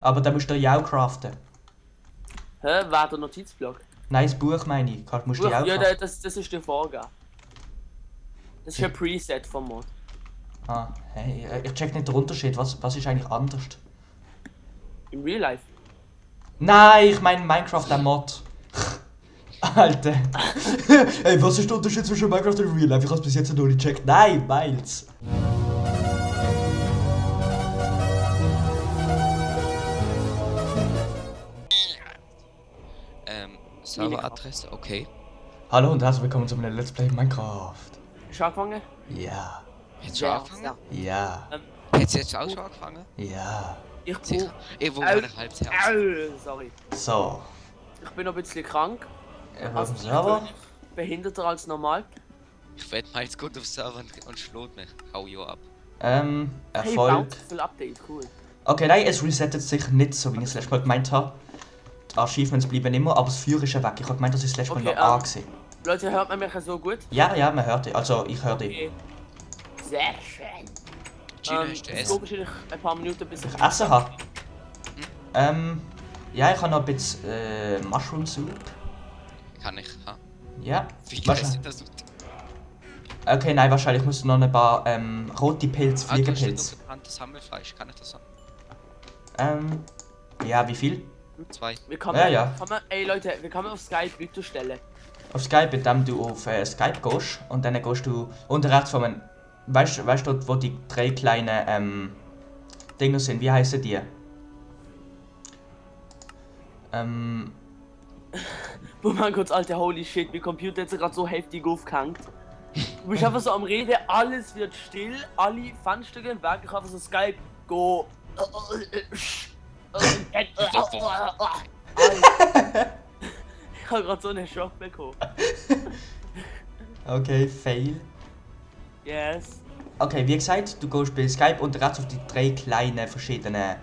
Aber da musst du ja auch craften. Hä? Wer der Notizblock? Nein, das Buch meine ich. Musst du ja auch Ja, craften. das ist die Vorgabe. Das ist ein Preset vom Mod. Ah, hey, ich check nicht den Unterschied. Was ist eigentlich anders? Im Real Life. Nein, ich meine Minecraft, der Mod. Alter. Hey, was ist der Unterschied zwischen Minecraft und Real Life? Ich hab's bis jetzt noch nicht gecheckt. Nein, Miles. Serveradresse, okay. Hallo und herzlich willkommen zu meinem Let's Play Minecraft. Hast du angefangen? Ja, Jetzt schon angefangen? ja, Hättest du jetzt auch schon angefangen? ja. Ich Sicher. Irgendwo mein halbes Herz. Sorry. So. Ich bin noch ein bisschen krank. Was ist Server? Behinderter als normal. Ich werde mal jetzt gut auf Server und schlägt mich. Hau jo ab. Hey, Erfolg. Bountiful Update, cool. Okay, nein, es resettet sich nicht so, wie ich es letztes Mal gemeint habe. Die Achievements bleiben immer, aber das Feuer ist ja weg. Ich habe gemeint, das ist das letzte Mal noch angesehen. Leute, hört man mich so gut? Ja, ja, man hört dich. Also, ich höre dich. Okay. Sehr schön. Gino, hast du Es geht Essen? wahrscheinlich ein paar Minuten bis ich Essen habe. Ja, ich habe noch ein bisschen Mushroom Soup. Kann ich, ha? Ja. Wie Was- heißt das? Okay, nein, wahrscheinlich musst du noch ein paar rote Pilz, Ah, du hast noch Fliegenpilz. gebranntes Sammelfleisch. Kann ich das haben? Ja, wie viel? 2. Wir kommen, Ja. ey Leute, wir kommen auf Skype Leute stellen. Auf Skype, indem du auf Skype gehst und dann gehst du unten rechts von einem. Weißt du dort, wo die drei kleinen Dinger sind? Wie heißen die? Wo man kurz, Alter, holy shit, mein Computer hat sich gerade so heftig aufgehängt. Du bist einfach so am Reden, alles wird still, alle Fenster gehen weg, ich einfach so Skype, go. Ich hab gerade so einen Schock bekommen. Okay, fail. Yes. Okay, wie gesagt, du gehst bei Skype und rechts auf die drei kleinen verschiedenen.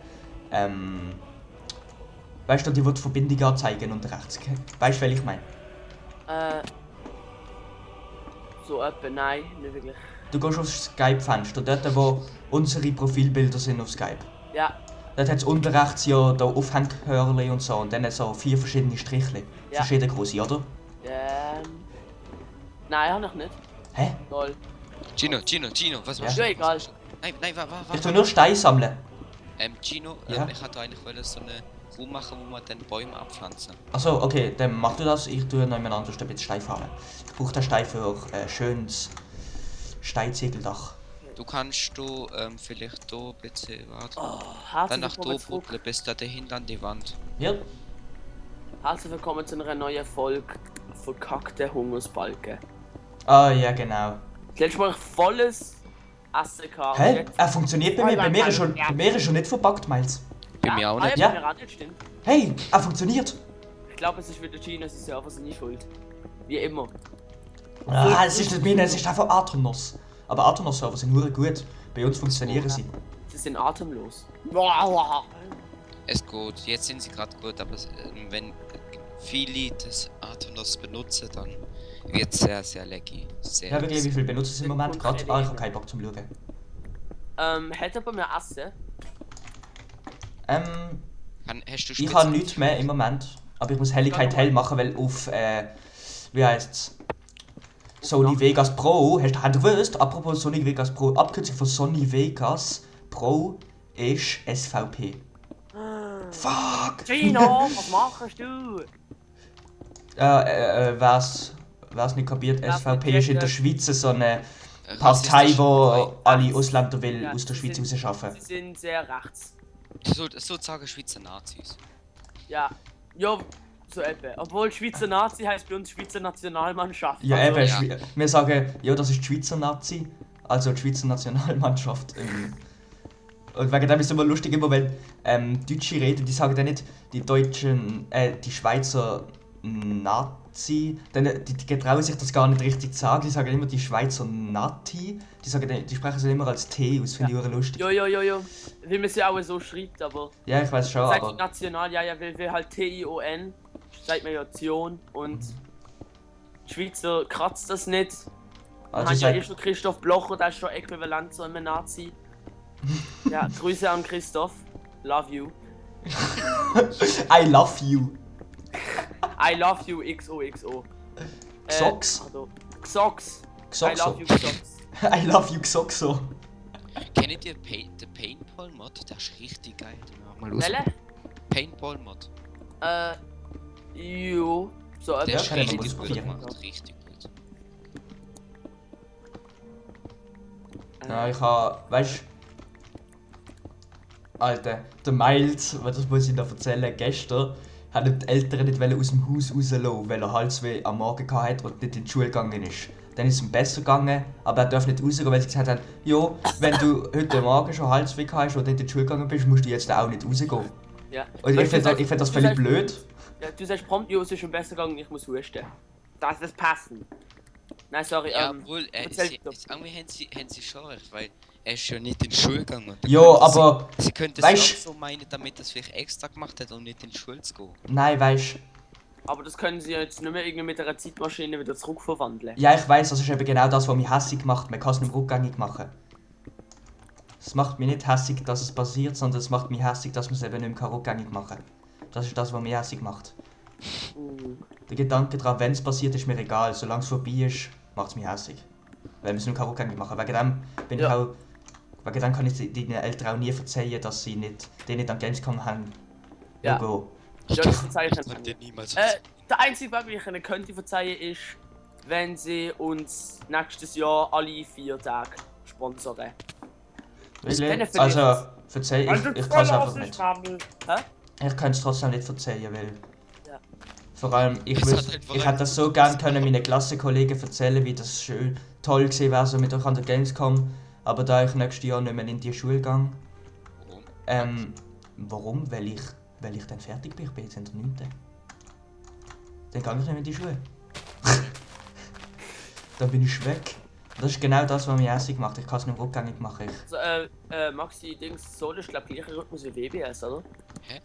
Weißt du, die wird Verbindung anzeigen und rechts. Weißt du, welche ich meine? So etwa, nein, nicht wirklich. Du gehst aufs Skype-Fenster, dort wo unsere Profilbilder sind auf Skype. Ja, Dort hat es unten rechts ja da Aufhänghörli und so und dann so 4 verschiedene Strichli. Ja. Verschiedene große, oder? nein, hab ich nicht. Hä? Toll. Gino, was machst Ja, du? egal. Nein, warte. Ich tu nur Steine sammeln. Gino, Ja? ich hatte eigentlich so eine Ruhe machen, wo man dann Bäume abpflanzen. Achso, okay, dann mach du das. Ich tue noch jemand anderes ein bisschen Stein farmen. Ich brauche den Stein für schönes Steinziegeldach. Du kannst vielleicht hier ein bisschen, warte. Oh, Dann herzlich nach willkommen hier zurück. buckeln bis da dahinter an die Wand. Ja. Herzlich willkommen zu einer neuen Folge Verkackte Hungersbalken. Ah, ja, genau. Das letzte Mal volles Essen gehabt. Hä? Jetzt- Er funktioniert bei mir. Bei mir ist schon nicht verpackt, Miles. Bei mir auch Ah, nicht. ja, Ja. bei mir auch nicht, stimmt. Hey, er funktioniert. Ich glaube, es ist wieder Gino, es ist ja einfach seine Schuld. Wie immer. Ah, es ist nicht meine, es ist einfach Aternos. Aber Aternos-Server sind nur gut. Bei uns funktionieren sie. Sie sind atemlos. Es gut, jetzt sind sie gerade gut, aber wenn viele das Atemlos benutzen, dann wird es sehr, sehr laggy. Sehr Ja, wirklich, wie viel benutzen sie im Moment gerade? Ah, ich habe keinen Bock zum Schauen. Hätte bei mir Essen? Hast du Ich habe nichts mehr im Moment. Aber ich muss Helligkeit hell machen, weil auf, wie heißt's? Sony Vegas Pro, hast du gewusst? Apropos Sony Vegas Pro, Abkürzung von Sony Vegas Pro ist SVP. Fuck! Gino, was machst du? Wer's nicht kapiert, Wer's SVP nicht ist in der checkt. Schweiz so eine Partei, wo alle Ausländer will Ja, aus der sie Schweiz sind- rausschaffen. Sie sind sehr rechts. Sozusagen Schweizer Nazis. Ja. Ja, so etwa. Obwohl Schweizer Nazi heißt bei uns Schweizer Nationalmannschaft. Ja, Also, eben, ja. wir sagen, ja, das ist die Schweizer Nazi, also die Schweizer Nationalmannschaft. Und wegen dem ist es immer lustig, immer wenn Deutsche reden, die sagen dann nicht die Deutschen, die Schweizer Nazi, die getrauen sich das gar nicht richtig zu sagen, die sagen immer die Schweizer Nati, die sprechen es immer als T aus, finde ich auch lustig. Jo. Wie man sie auch so schreibt, aber. Ja, ich weiß schon, Sagt aber... national, ja, weil halt T-I-O-N, sagt man ja Zion und. Die Schweizer kratzt das nicht. Also Hat ja sag- eh schon Christoph Blocher, der ist schon äquivalent zu einem Nazi. Ja, Grüße an Christoph. Love you. I love you. I love you XOXO. Xox? Xox. I love you Xoxo. Xox. I love you Xoxo. Kennt ihr den Paintball-Mod? Der ist richtig geil. Den wir mal Welle? Paintball-Mod. Jo. So, Der Ja, ist kann ich mal richtig gut ausprobieren. gemacht. Richtig gut. Ja, ich hab, weißt Alter, der Miles, das muss ich noch erzählen, gestern haben die Eltern nicht aus dem Haus rauslassen, weil er Halsweh am Morgen hatte und nicht in die Schule gegangen ist. Dann ist es ihm besser gegangen, aber er darf nicht rausgehen, weil sie gesagt haben, jo, wenn du heute Morgen schon Halsweh hast und nicht in die Schule gegangen bist, musst du jetzt auch nicht rausgehen. Ja. Und ich find das völlig blöd. Ja, du sagst prompt, jo, es ist schon besser gegangen, ich muss husten. Das ist passen. Nein, sorry, Ja, obwohl, erzähl doch. irgendwie haben sie schon recht, weil er ist ja nicht in die Schule gegangen. Dann Jo, könnte aber Sie könnte es weißt- auch so meinen, damit er es vielleicht extra gemacht hat, um nicht in die Schule zu gehen. nein, weißt Aber das können sie jetzt nicht mehr irgendwie mit einer Zeitmaschine wieder zurückverwandeln. ja, ich weiß, das ist eben genau das, was mich hässig macht. Man kann es nicht rückgängig machen. Es macht mich nicht hässig, dass es passiert, sondern es macht mich hässig, dass man es eben nicht mehr rückgängig machen kann. Das ist das, was mich hässig macht. Mhm. Der Gedanke daran, wenn es passiert, ist mir egal. Solange es vorbei ist, macht es mich hässig. Weil man es nicht rückgängig machen kann. Wegen dem bin ich Ja. auch. Wegen dem kann ich den Eltern auch nie verzeihen, dass sie nicht an Gamescom haben. Ja. Logo. Ja, das verzeihe ich Ich nicht. kann dir niemals Der einzige Weg, wie ich ihnen könnte verzeihen, ist, wenn sie uns nächstes Jahr alle 4 Tage sponsern. Really? Also, verzeih, ich kann es einfach nicht. Hä? Ich kann es trotzdem nicht verzeihen, weil. Ja. Vor allem, ich hätte das so gern können meinen Klassenkollegen erzählen, wie das schön toll gewesen wäre, so mit euch an der Gamescom. Aber da ich nächstes Jahr nicht mehr in die Schule gehe. Warum? Warum? Weil ich dann fertig bin. Ich bin jetzt in der 9. Dann gehe ich nicht mehr in die Schule. Dann bin ich weg. Das ist genau das, was mich hässlich macht. Ich kann es nicht rückgängig machen. Also, Maxi, Dings, Soul ist glaub gleicher Rhythmus wie WBS, oder? Hä?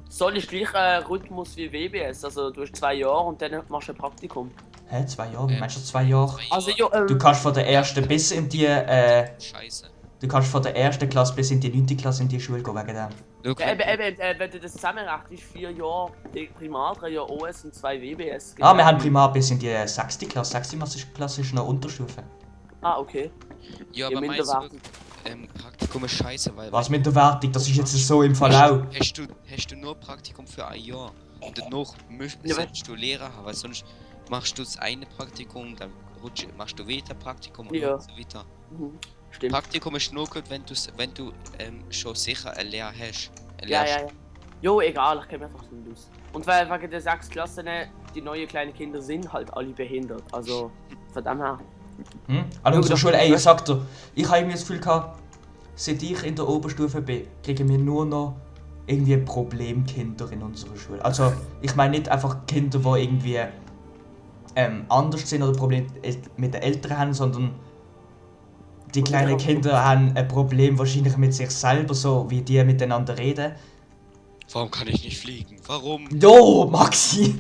Soll ist gleicher Rhythmus wie WBS, also du hast 2 Jahre und dann machst du ein Praktikum. Hä? 2 Jahre? Wie meinst du 2 Jahre? Also, jo, Du kannst von der ersten bis in die. Scheiße. Du kannst von der ersten Klasse bis in die 9. Klasse in die Schule gehen wegen dem. Schau, ja, wenn du das zusammenrechnest, 4 Jahre Primar, 3 Jahre OS und 2 WBS. Ah, wir haben Primar bis in die 6. Klasse. 6. Klasse ist noch Unterstufe. Ah, okay. ja, Ihr aber meinst du, Minderwertig. Praktikum ist scheiße, weil... Was mit der Wertung? Das ist jetzt so im Fall auch. Hast du nur Praktikum für ein Jahr und danach Ja, solltest du Lehrer haben, weil sonst machst du das eine Praktikum, dann machst du wieder Praktikum und Ja. so weiter. Mhm. Stimmt. Praktikum ist nur gut, wenn du schon sicher eine Lehre hast. Eine Ja, Lehre- ja, ja. Jo, egal, ich kenne mich einfach nicht aus. Und weil wegen der 6 Klassen, die neuen kleinen Kinder sind halt alle behindert. Also, von dem her. An unserer doch, Schule, ey, ich sag dir, ich habe irgendwie das Gefühl gehabt, seit ich in der Oberstufe bin, kriegen wir nur noch irgendwie Problemkinder in unserer Schule. Also, ich meine nicht einfach Kinder, die irgendwie anders sind oder Probleme mit den Eltern haben, sondern die kleinen Kinder haben ein Problem wahrscheinlich mit sich selber, so wie die miteinander reden. Warum kann ich nicht fliegen? Warum? Jo, Maxi!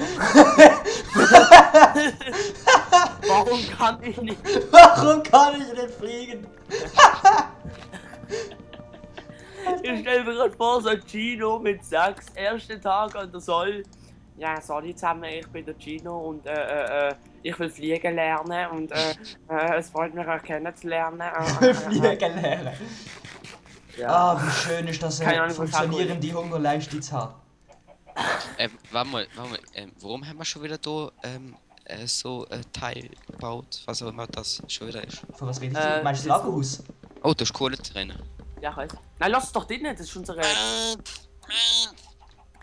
Warum kann ich nicht? Warum kann ich nicht fliegen? Ich stell mir gerade vor, so Gino mit 6, ersten Tag an der Soll. Ja, sorry zusammen, ich bin der Gino und ich will fliegen lernen und es freut mich auch kennenzulernen. Fliegen lernen. Ja. Ah, wie schön ist das, Keine eine Ahnung, was funktionierende Hungerleistung zu haben. Warte mal, warum haben wir schon wieder da so ein Teil gebaut, was auch immer das schon wieder ist? Von was redest du? Meinst du das Lagerhaus? Oh, da ist Kohle drin. Ja, ich weiß. Nein, lass es doch drinnen, das ist unsere.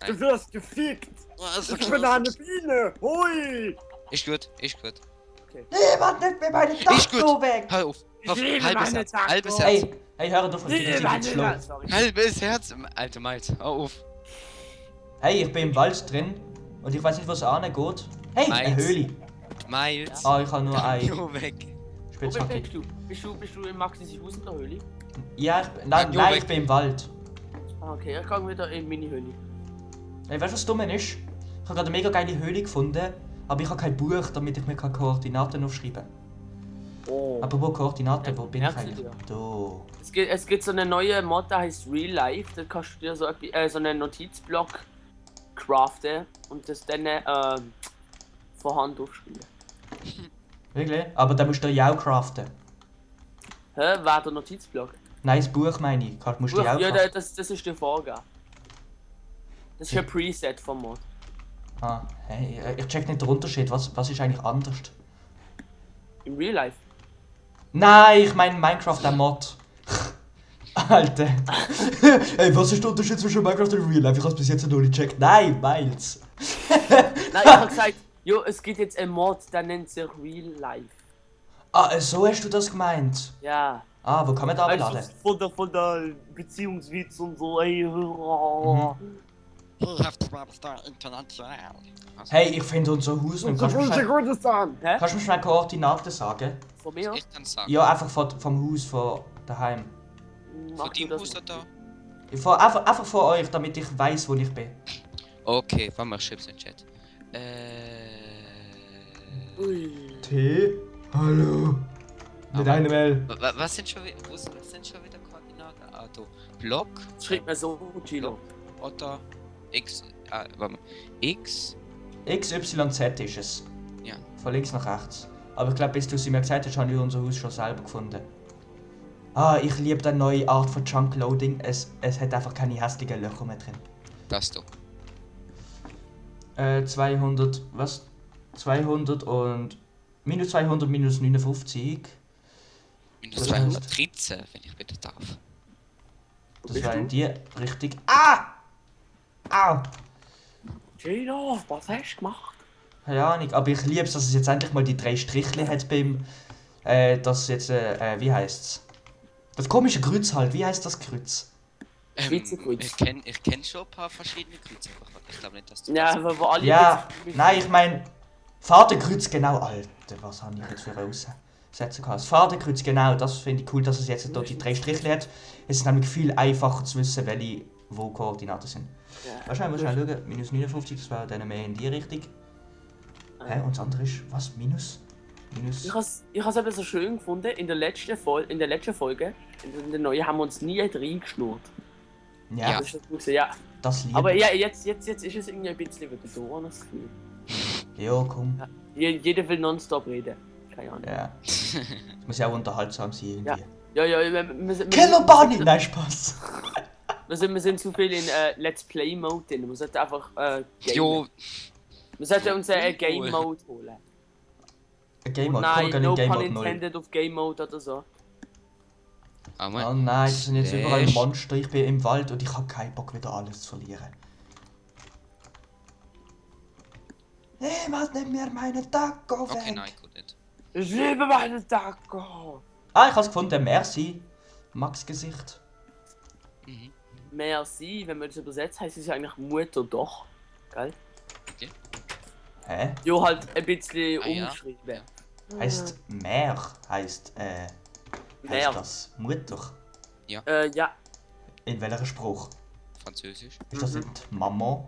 Du wirst gefickt! Ich bin eine Biene! Hui! Ist gut, ist gut. Niemand nimmt mir meine Ist Taco gut. weg! Hör auf, liebe halbes meine Herz, Taco. halbes Herz, Hey, hör doch, ich bin jetzt schlau. Sorry. halbes Herz, alter Miles, hör auf. Hey, ich bin im Wald drin und ich weiß nicht, wo es angeht. Hey, eine Miles. Höhle. Miles, Ah, ich habe nur ein nur weg. Wo Spitzhacke. bist du? Bist du in Maxis Haus in der Höhle? Ja, nein, nur nein, weg. ich bin im Wald. Ah, okay, ich gehe wieder in meine Höhle. Hey, weißt du, was dumm ist? Ich habe gerade eine mega geile Höhle gefunden, aber ich habe kein Buch, damit ich mir keine Koordinaten aufschreiben kann. Oh. Apropos Koordinaten, wo bin ich Merkst du eigentlich? dir? Da. Es gibt so eine neue Mod, die heißt Real Life. Da kannst du dir so einen Notizblock craften und das dann von Hand aufschreiben. Wirklich? Aber da musst du ja auch craften. Hä? Wer der Notizblock? Nein, das Buch meine ich. Musst du ja auch Ja, craften. das ist die Vorgabe. Das ist ein Preset vom Mod. Ah, hey, ich check nicht den Unterschied. Was ist eigentlich anders? Im Real Life. Nein, ich meine Minecraft, der Mod. Alter. Hey, was ist der Unterschied zwischen Minecraft und Real Life? Ich hab's bis jetzt noch nicht gecheckt. Nein, Miles. Nein, ich hab gesagt, jo, es gibt jetzt einen Mod, der nennt sich Real Life. Ah, so hast du das gemeint? Ja. Ah, wo kann man da abladen? Weißt du, von der Beziehungswitz und so, ey. International. Hey, ich finde unser Haus nicht. Kannst du mir schnell Koordinaten sagen? Von mir? Ich kann sagen. Ja, einfach vom Haus, von daheim. Mach Von du deinem das Haus nicht. Einfach von euch, damit ich weiß, wo ich bin. Okay, warte mal, ich schreib's in den Chat. Ui. T? Hallo? Mit Aber- einem L. Was sind schon wieder Koordinaten? Ah, da. Block Schreib mir so, Gino. oder X. Warte mal. X. X, Y, Z ist es. Ja. Von links nach rechts. Aber ich glaube, bis du sie mir gesagt hast, habe ich unser Haus schon selber gefunden. Ah, ich liebe die neue Art von Chunk Loading. Es hat einfach keine hässlichen Löcher mehr drin. Das du. 200, was? 200 und... Minus 200, minus 59. Minus Das 213, wenn ich bitte darf. Das bist war du? in die richtig... Ah! Au! Gino, was hast du gemacht? Keine Ahnung, aber ich liebe es, dass es jetzt endlich mal die 3 Strichli hat beim... das jetzt... wie heißt's? Das komische Kreuz halt, wie heißt das Kreuz? Schweizer Kreuz. Ich kenn schon ein paar verschiedene Kreuze, aber ich glaube nicht, dass du Ja, das... aber wo alle Ja, jetzt- nein, ich meine... Fadenkreuz, genau, Alter, was habe ich jetzt für Aussetzung gehabt? Das Fadenkreuz, genau, das finde ich cool, dass es jetzt hier die 3 Strichli hat. Es ist nämlich viel einfacher zu wissen, welche wo Koordinaten sind. Ja. Wahrscheinlich muss ich schauen, minus 59, das wäre dann mehr in die Richtung. Hä, und das andere ist, was, minus? Minus... Ich has eben so schön gefunden, in der letzten Folge, in der neuen, haben wir uns nie reingeschnurrt. Ja, Das ist das Gute, ja. das liebe Aber ich. ja, jetzt ist es irgendwie ein bisschen wieder so, habe ich das Gefühl. Ja, komm. Jeder will nonstop reden. Keine Ahnung. Ja. Es muss ja auch unterhaltsam sein irgendwie. Ja, Killer Bunny! Nein, Spaß! wir sind zu viel in Let's Play Mode drin. Wir sollten einfach gamen. Jo, Wir sollten uns einen Game Mode holen. Ein Game Mode, Nein, komm, wir gehen no in Game pun Mode 0. intended auf Game Mode oder so. aber Oh nein, das sind jetzt überall Slash. Monster. Ich bin im Wald und ich habe keinen Bock, wieder alles zu verlieren. Niemand nimmt mir meine Taco weg! okay, nein, gut nicht. Ich liebe meine Taco! Ah, ich habe es gefunden. Merci. Max Gesicht. Mhm. Merci, wenn man das übersetzt, heißt es ja eigentlich Mutter doch. Gell? Hä? Jo, halt ein bisschen Ah, ja. umgeschrieben. Heißt Meer? Heißt Meer. das Mutter? Ja. In welcher Spruch? Französisch. Ist das nicht Maman?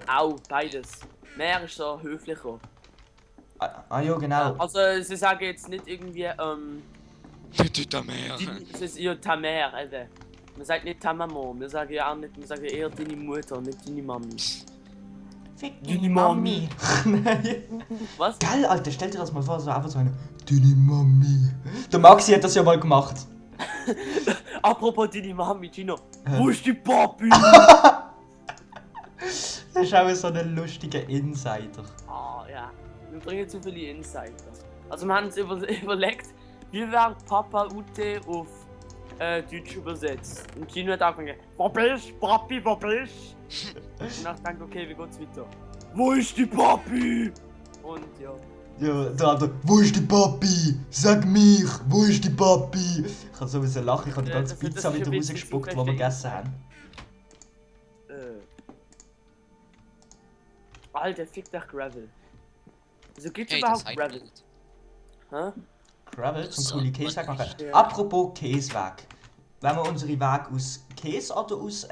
Auch, beides. Mehr ist so höflicher. Ah ja, genau. Also, sie sagen jetzt nicht irgendwie, Bitte da mehr. es ist ja ta mère, eben. Man sagt nicht ta maman, wir sagen ja auch nicht, wir sagen eher deine Mutter, nicht deine Mami. Fick Deine Mami. Nein. Was? Geil, Alter, stell dir das mal vor, so einfach so eine Deine Mami. Der Maxi hat das ja mal gemacht. Apropos deine Mami, Gino. Wo ist die Papi? Das ist auch so ein lustiger Insider. Ah, ja. Wir bringen zu viele Insider. Also, wir haben uns überlegt, wie wäre Papa Ute auf Deutsch übersetzt. Und Gino hat angefangen, wo bist Papi, wo bist Und dann dachte ich, okay, wie geht's weiter? Wo ist die Papi? Und ja. Ja, der andere, wo ist die Papi? Sag mich, wo ist die Papi? Ich habe sowieso lachen, ich habe die Ja, ganze das ist Pizza ein wieder bisschen rausgespuckt, zu die wir verstehen. gegessen haben. Alter, fick dich Gravel. Wieso gibt's Hey, überhaupt das heißt Gravel? nicht. Hä? Gravel zum So, coole Käseweg machen. Ja. Apropos Käseweg. Wenn wir unsere Weg aus Käse oder aus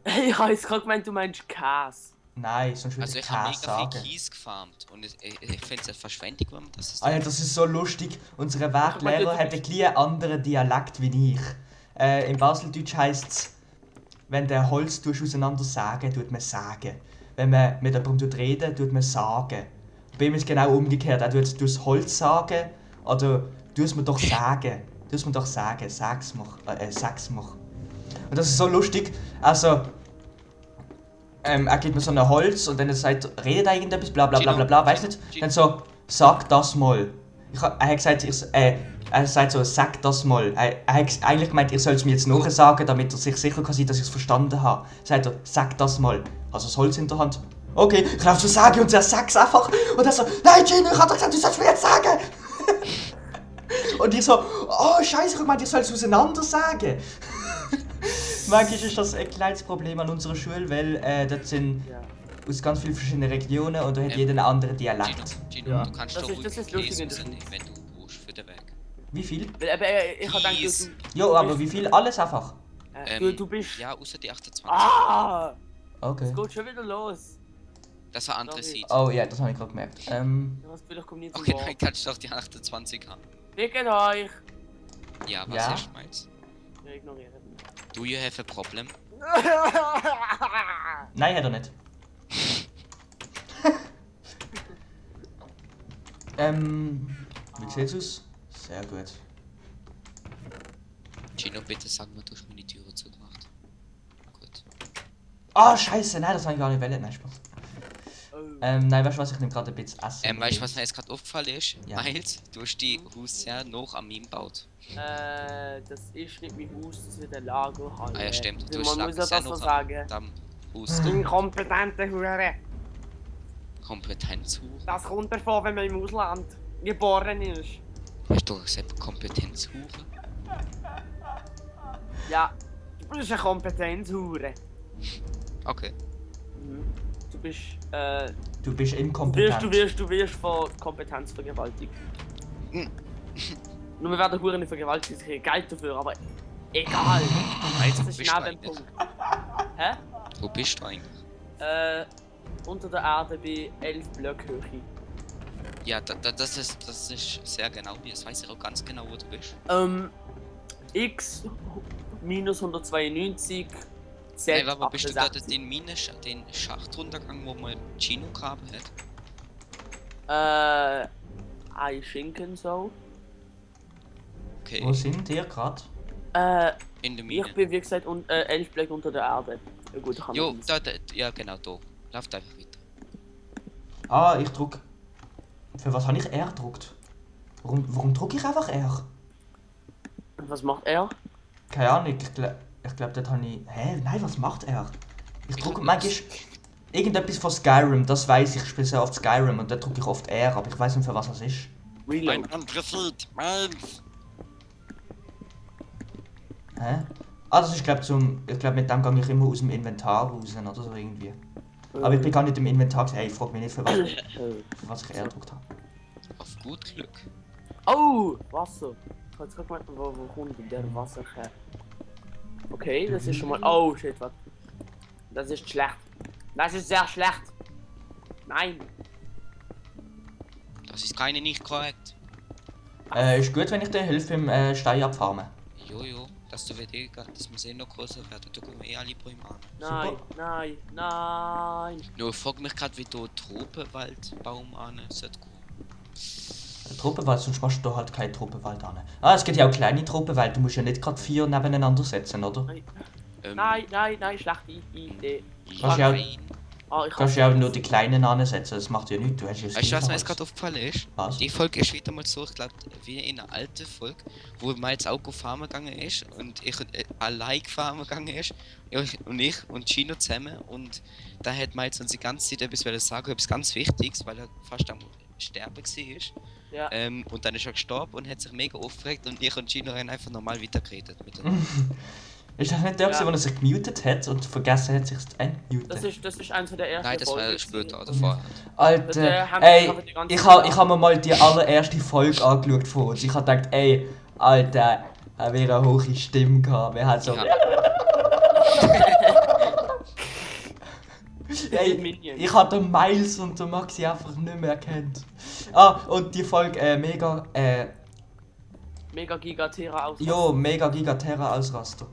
Ich habe jetzt gerade gemeint, du meinst Käse. Nein, sonst würde Also ich ich habe Käse mega viel sagen. Kies gefarmt und ich finde es eine Verschwendung, wenn man das ist. Alter, das ist so lustig. Unser Ich meine, Werklehrer du hat ein bisschen einen anderen Dialekt wie ich. Im Baseldeutsch heisst es, wenn du Holz auseinander sägen, tut man sagen. Wenn man mit jemandem redet, tut man sagen. Bei ihm ist es genau umgekehrt. Er tut das Holz sagen oder tu es mir doch sagen. Tu es mir doch sagen. Sag's mir. Sag's mir. Und das ist so lustig. Also, er gibt mir so ein Holz und dann sagt er, redet er irgendetwas, bla bla bla bla bla, weißt nicht? Dann so, sag das mal. Er hat gesagt, er sagt so, sag das mal. Er hat eigentlich gemeint, ihr sollt es mir jetzt nachsagen, damit er sich sicher kann sein, dass ich es verstanden habe. Sagt er, sag das mal. Also das Holz in der Hand. Okay, ich laufe zu sagen und er sagt es einfach. Und er so, nein Gino, ich hab doch gesagt, du sollst mir jetzt sagen. Und ich so, oh scheiße, ich meinte, ihr sollt es auseinander sagen. Manchmal ist das ein kleines Problem an unserer Schule, weil dort sind Ja. aus ganz vielen verschiedenen Regionen und da hat jeder einen anderen Dialekt. Gino, Ja. du kannst Das doch ist- ruhig das ist lustig Käse in der rausnehmen, Schweiz. wenn du brauchst für den Weg. Wie viel? Weil ich hab gedacht, Kies. Jo, aber wie viel? Alles einfach. du bist... Ja, außer die 28. Ah! Okay. Es geht schon wieder los. Das war andere Sorry. Seite. Oh ja, das habe ich gerade gemerkt. Ich habe das Gefühl, ich komme nie zum Okay, Wort. dann kannst du doch die 28 haben. Fickt euch! Ja, was Ja. ist meins? Ja, ignorieren. Do you have a problem? Nein, hat er nicht. Wie sieht's aus? Sehr gut. Gino, bitte sag mir, du hast meine Türe zugemacht. Gut. Ah, scheiße, nein, das habe ich gar nicht wollen. Nein, Spaß. Oh. Nein, weißt du was, ich nehme gerade ein bisschen Essen. Weißt du, was mir jetzt gerade aufgefallen ist? Ja. Miles, du hast die Haus sehr noch an mir gebaut. Das ist nicht mein Haus, das wird ein Lagerhalle. Ah ja, stimmt. Du Man hast muss ja sehr das so noch sagen. am Haus. Inkompetente Hure. Kompetenzhure. Das kommt davon, wenn man im Ausland geboren ist. Hast du gesagt Kompetenzhure? Ja, du bist eine Kompetenzhure. Okay. Du bist, Du bist du inkompetent. wirst von Kompetenz vergewaltigt. Nur wir werden Huren nicht vergewaltigt, ich kriege Geld dafür, aber egal. Miles, Das wo ist bist du neben dem eigentlich? Punkt. Hä? Wo bist du eigentlich? Unter der Erde bei 11 Blöckhöhe. Ja, das ist sehr genau. Jetzt weiß ich auch ganz genau, wo du bist. X minus 192 Z Hey, aber bist du da 68. den Schacht runtergegangen, wo man Gino gehabt hat? I Schinken so. Okay. Wo sind ihr gerade? In der Mine. Ich bin wie gesagt 11 Blöcke unter der Erde. Ja gut, ich kann Jo, nicht. ja genau, da. Läuft einfach weiter. Ah, ich druck. Für was habe ich R gedruckt? Warum drucke ich einfach R? Was macht er? Keine Ahnung, ich glaube, dort habe ich. Hä? Nein, was macht er? Ich drucke manchmal irgendetwas von Skyrim, das weiß ich. Ich spiele sehr oft Skyrim und da drucke ich oft R, aber ich weiß nicht, für was das ist. Reload. anderer Feed, meins! Hä? Ah, das ist, glaube ich, mit dem gehe ich immer aus dem Inventar raus oder so irgendwie. Aber ich bin gar nicht im Inventar. Hey, ich frage mich nicht, für was ich R gedruckt habe. Auf gut Glück. Oh, Wasser. Ich hab jetzt gerade gemeint, wo kommt denn der Wasser her? Okay, das ist schon mal. Oh shit, was? Das ist schlecht. Das ist sehr schlecht. Nein. Das ist keine nicht korrekt. Ist gut, wenn ich dir helfe beim Stein abfarmen. Jojo, dass wir sehen noch größer werden. Da kommen eh alle Bäume an. Nein, nein, nein. Nur ich frag mich gerade, wie du Tropenwaldbaum an sollte kommen. Tropenwald, sonst machst du da halt keinen Tropenwald an. Ah, es gibt ja auch kleine Tropenwälder, du musst ja nicht gerade 4 nebeneinander setzen, oder? Nein, schlechte Idee. Kannst ja auch- Nein. Ah, ich Kannst ja auch nur die kleinen ansetzen, das macht ja nichts, du hast ja das Weißt du, was mir gleiche jetzt gerade Holz. aufgefallen ist? Was? Die Folge ist wieder mal so, ich glaube, wie in einer alten Folge, wo man jetzt auch farmen gegangen ist und ich allein farmen gegangen ist. Ich und Gino zusammen. Und da hat man jetzt uns die ganze Zeit etwas sagen, etwas ganz Wichtiges, weil er fast am Sterben war. Ja. Und dann ist er gestorben und hat sich mega aufgeregt und ich und Gino haben einfach normal weitergeredet mit ihm. Ist das nicht der, Ja. wo er sich gemutet hat und vergessen hat, sich zu entmuten? Das ist eins der ersten Nein, das war Folgen später gewesen. oder vorher. Alter, haben ey, wir die ganze ich Zeit hab mir mal die allererste Folge angeschaut von uns. Ich hab gedacht, ey, Alter, er wäre eine hohe Stimme gehabt. Wer hat so... Ja. Ich Ey, Minions. ich habe den Miles und den Maxi einfach nicht mehr erkannt. Ah, und die Folge Mega Gigatera aus. Jo, Mega Gigaterra Ausraster.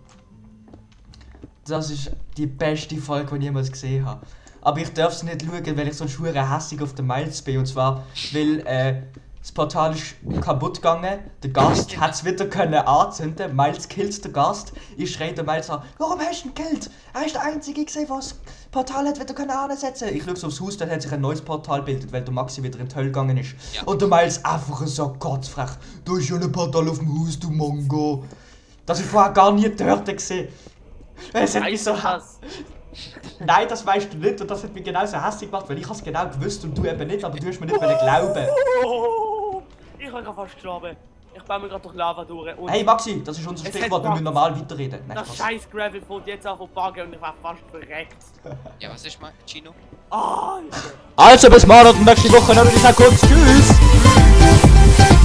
Das ist die beste Folge, die ich jemals gesehen habe. Aber ich darf es nicht schauen, weil ich so schwer hässig auf den Miles bin. Und zwar, weil das Portal ist kaputt gegangen, der Gast hat es wieder können anzünden, Miles killt den Gast. Ich schreie den Miles an, warum hast du ihn gekillt? Er ist der Einzige gesehen, der das Portal hat wieder können ansetzen. Ich schaue so aufs Haus, dann hat sich ein neues Portal gebildet, weil der Maxi wieder in die Hölle gegangen ist. Ja. Und der Miles einfach so gottfrech, da ist ja ein Portal auf dem Haus, du Mongo. Das ich vorher gar nie dort gesehen. Es hat mich so das. Nein, das weißt du nicht und das hat mich genauso hässlich gemacht, weil ich es genau gewusst und du eben nicht, aber du hast mir nicht glauben. Ich bin gerade fast gestorben. Ich baue mir gerade durch Lava durch. Und Hey Maxi, das ist unser Es Sprichwort, hat wir müssen normal weiterreden. Nein, das Spaß. scheiß Gravel fällt jetzt auf den Bagger und ich war fast verreckt. Ja, was ist mal, Gino? Alter! Also bis morgen und nächste Woche, dann würde ich sagen kurz Tschüss!